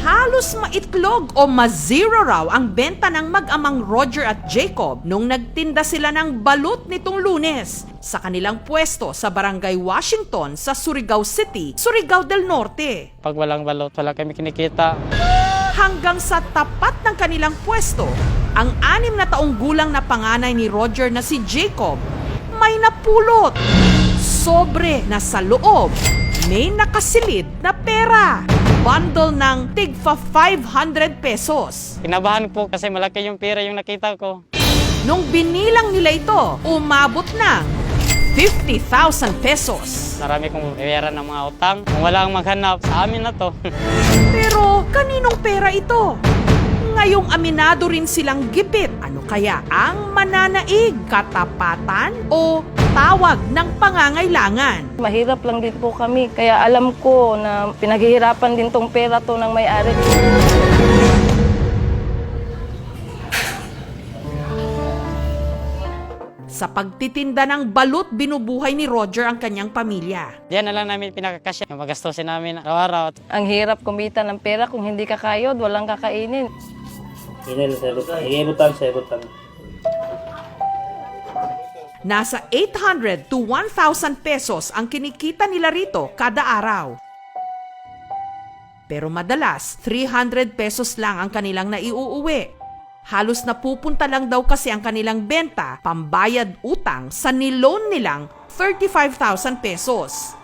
halos maitlog o ma-zero raw ang benta ng mag-amang Roger at Jacob nung nagtinda sila ng balut nitong Lunes sa kanilang pwesto sa Barangay Washington sa Surigao City, Surigao del Norte. Pag walang balot, wala kami kinikita. Hanggang sa tapat ng kanilang pwesto, ang 6 na taong gulang na panganay ni Roger na si Jacob may napulot. Sobre na sa loob, may nakasilid na pera. Bundle ng tigfa 500 pesos. Kinabahan po kasi malaki yung pera yung nakita ko. Nung binilang nila ito, umabot ng 50,000 pesos. Marami kong pera ng mga utang. Kung wala ang maghanap, sa amin na to. Pero kaninong pera ito? Ngayong aminado rin silang gipit. Ano kaya ang mananaig? Katapatan o tawag ng pangangailangan? Mahirap lang din po kami, kaya alam ko na pinaghihirapan din tong pera to ng may-ari. Sa pagtitinda ng balut, binubuhay ni Roger ang kanyang pamilya. Diyan na lang namin pinakakasya. Yung magastusin namin araw-araw. Ang hirap kumita ng pera kung hindi ka kayod, walang kakainin. Nasa 800 to 1,000 pesos ang kinikita nila rito kada araw. Pero madalas, 300 pesos lang ang kanilang naiuuwi. Halos napupunta lang daw kasi ang kanilang benta, pambayad utang sa niloan nilang 35,000 pesos.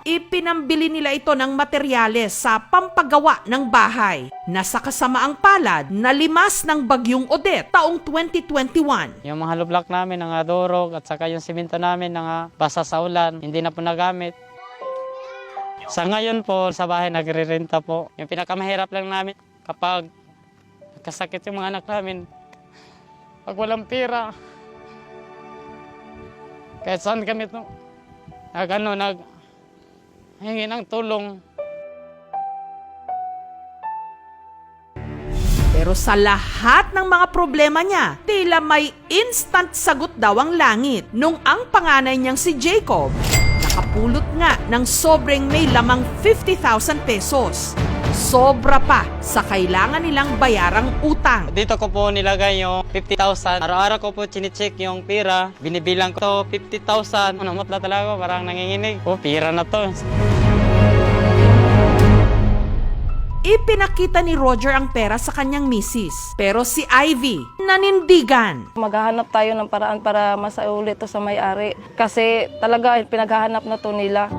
Ipinambili nila ito ng materyales sa pampagawa ng bahay na sa kasamaang palad na limas ng bagyong Odette taong 2021. Yung mga lublak namin, nga durog, at saka yung simento namin, nga basa sa ulan, hindi na po nagamit. Sa ngayon po, sa bahay nagre-renta po. Yung pinakamahirap lang namin kapag kasakit yung mga anak namin, pag walang pera, kahit saan kami hingi ng tulong. Pero sa lahat ng mga problema niya, tila may instant sagot daw ang langit nung ang panganay niyang si Jacob nakapulot nga ng sobrang may lamang 50,000 pesos. Sobra pa sa kailangan nilang bayarang utang. Dito ko po nilagay yung 50,000. Araw-araw ko po chine-check yung pera. Binibilang ko 50,000. Namutla talaga, parang nanginginig. Oh, pera na to. Ipinakita ni Roger ang pera sa kanyang misis. Pero si Ivy, nanindigan. Maghahanap tayo ng paraan para masaulit to sa may-ari. Kasi talaga pinaghahanap na to nila.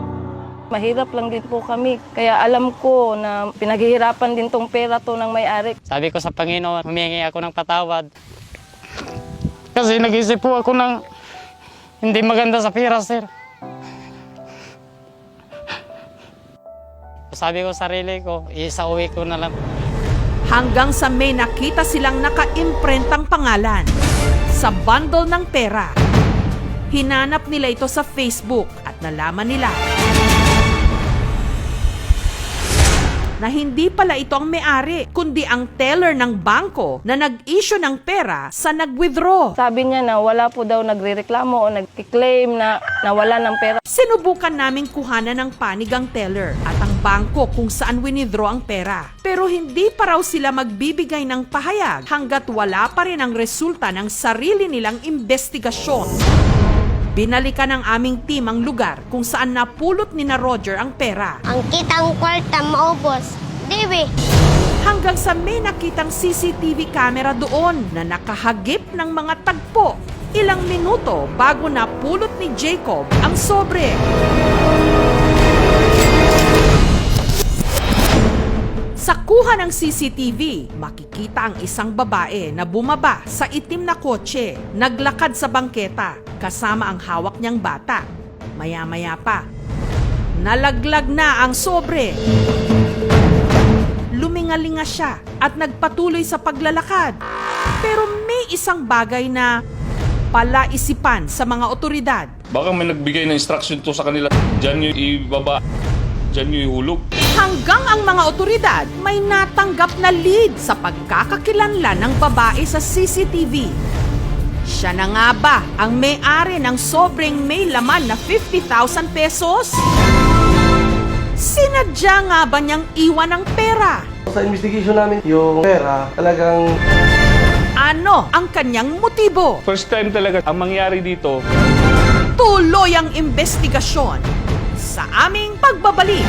Mahirap lang din po kami, kaya alam ko na pinaghihirapan din tong pera to ng may-ari. Sabi ko sa Panginoon, humingi ako ng patawad. Kasi nag-isip po ako ng hindi maganda sa pera, sir. Sabi ko sa sarili ko, isauwi ko na lang. Hanggang sa may nakita silang naka-imprentang pangalan sa bundle ng pera. Hinanap nila ito sa Facebook at nalaman nila na hindi pala ito ang may-ari, kundi ang teller ng bangko na nag-issue ng pera sa nag-withdraw. Sabi niya na wala po daw nagrereklamo o nag-claim na nawala ng pera. Sinubukan naming kuhanan ng panig ang teller at ang bangko kung saan winithdraw ang pera. Pero hindi pa raw sila magbibigay ng pahayag hanggat wala pa rin ang resulta ng sarili nilang investigasyon. Binalikan ng aming team ang lugar kung saan napulot ni na Roger ang pera. Ang kitang kwarta maubos, dibi. Hanggang sa may nakitang CCTV camera doon na nakahagip ng mga tagpo. Ilang minuto bago napulot ni Jacob ang sobre. Sa kuha ng CCTV, makikita ang isang babae na bumaba sa itim na kotse, naglakad sa bangketa, kasama ang hawak niyang bata. Maya-maya pa, nalaglag na ang sobre. Lumingalinga siya at nagpatuloy sa paglalakad. Pero may isang bagay na palaisipan sa mga otoridad. Baka may nagbigay ng instruction to sa kanila. Diyan nyo ibaba, diyan nyo ihulog. Hanggang ang mga otoridad may natanggap na lead sa pagkakakilanlan ng babae sa CCTV. Siya na nga ba ang may-ari ng sobrang may laman na 50,000 pesos? Sinadya nga ba niyang iwan ang pera? Sa investigation namin, yung pera talagang Ano ang kanyang motibo? First time talaga ang mangyari dito. Tuloy ang investigasyon sa aming pagbabalik.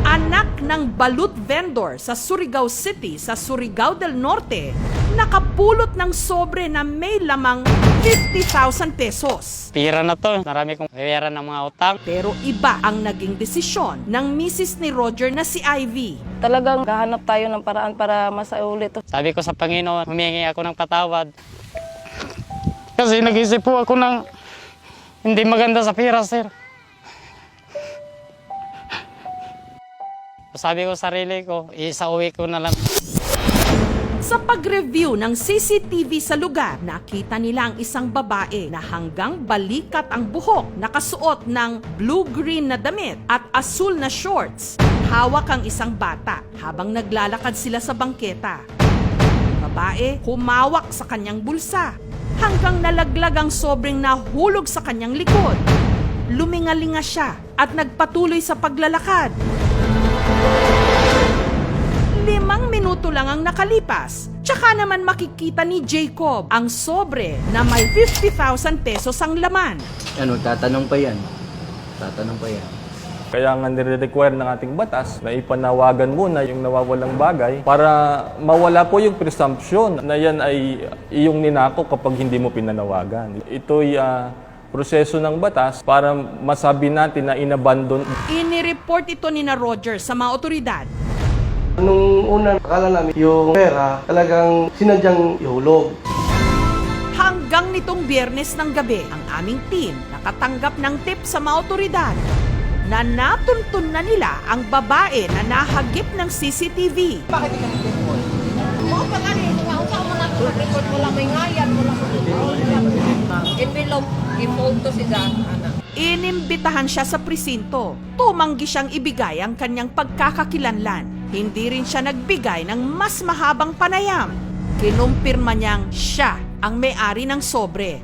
Anak ng balut vendor sa Surigao City sa Surigao del Norte, nakapulot ng sobre na may lamang 50,000 pesos. Pira na to. Marami kong pera ng mga utang. Pero iba ang naging desisyon ng misis ni Roger na si Ivy. Talagang gahanap tayo ng paraan para masaulit to. Sabi ko sa Panginoon, humingi ako ng patawad. Kasi nag-isip po ako ng hindi maganda sa pera, sir. Sabi ko sa sarili ko, isauwi ko na lang. Sa pag-review ng CCTV sa lugar, nakita nila ang isang babae na hanggang balikat ang buhok, nakasuot ng blue-green na damit at asul na shorts. Hawak ang isang bata habang naglalakad sila sa bangketa. Ang babae humawak sa kanyang bulsa hanggang nalaglag ang sobrang nahulog sa kanyang likod. Lumingalinga siya at nagpatuloy sa paglalakad. 5 minuto lang ang nakalipas, tsaka naman makikita ni Jacob ang sobre na may 50,000 pesos ang laman. Ano, tatanong pa yan. Tatanong pa yan. Kaya nga nire-require ng ating batas na ipanawagan muna yung nawawalang bagay para mawala po yung presumption na yan ay iyong ninako kapag hindi mo pinanawagan. Ito'y proseso ng batas para masabi natin na inabandon. Inireport ito ni na Roger sa mga otoridad. nung una akala namin yung pera talagang sinadyang ihulog. Hanggang nitong Biyernes ng gabi, ang aming team nakatanggap ng tip sa mga otoridad na natuntun na nila ang babae na nahagip ng CCTV. Bakit ka nag-report? Mga pa nga nga usaw mo na report mo lang may ngayan mo lang. Envelope, i-photo si Dan, anak. Inimbitahan siya sa presinto. Tumanggi siyang ibigay ang kanyang pagkakakilanlan. Hindi rin siya nagbigay ng mas mahabang panayam. Kinumpirma niyang siya ang may-ari ng sobre.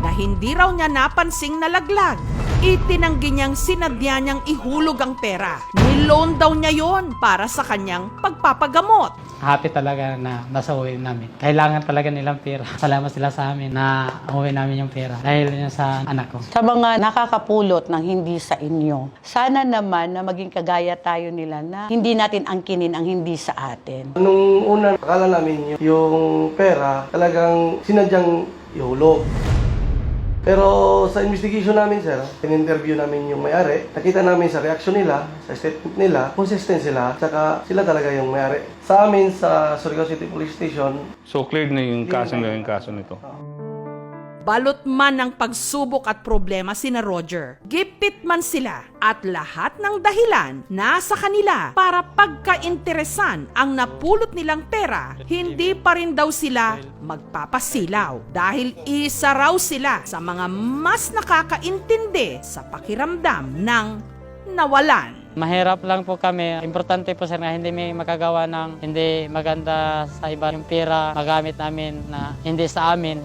Na hindi raw niya napansing nalaglag. Itinanggi niyang sinadya niyang ihulog ang pera. Niloan daw niya yon para sa kanyang pagpapagamot. Happy talaga na nasa uwi namin. Kailangan talaga nilang pera. Salamat sila sa amin na uwi namin yung pera dahil yun sa anak ko. Sa mga nakakapulot ng hindi sa inyo, sana naman na maging kagaya tayo nila na hindi natin angkinin ang hindi sa atin. Nung una akala namin yung pera talagang sinadyang ihulog. Pero sa investigation namin, sir, in-interview namin yung may-ari. Nakita namin sa reaction nila, sa statement nila, consistent sila, saka sila talaga yung may-ari. Sa amin, sa Surigao City Police Station, So clear na yung kaso nito. Balot man ng pagsubok at problema sina Roger, gipit man sila at lahat ng dahilan nasa kanila para pagkainteresan ang napulot nilang pera, hindi pa rin daw sila magpapasilaw dahil isa raw sila sa mga mas nakakaintindi sa pakiramdam ng nawalan. Mahirap lang po kami. Importante po sir na hindi may makagawa ng hindi maganda sa iba yung pera magamit namin na hindi sa amin.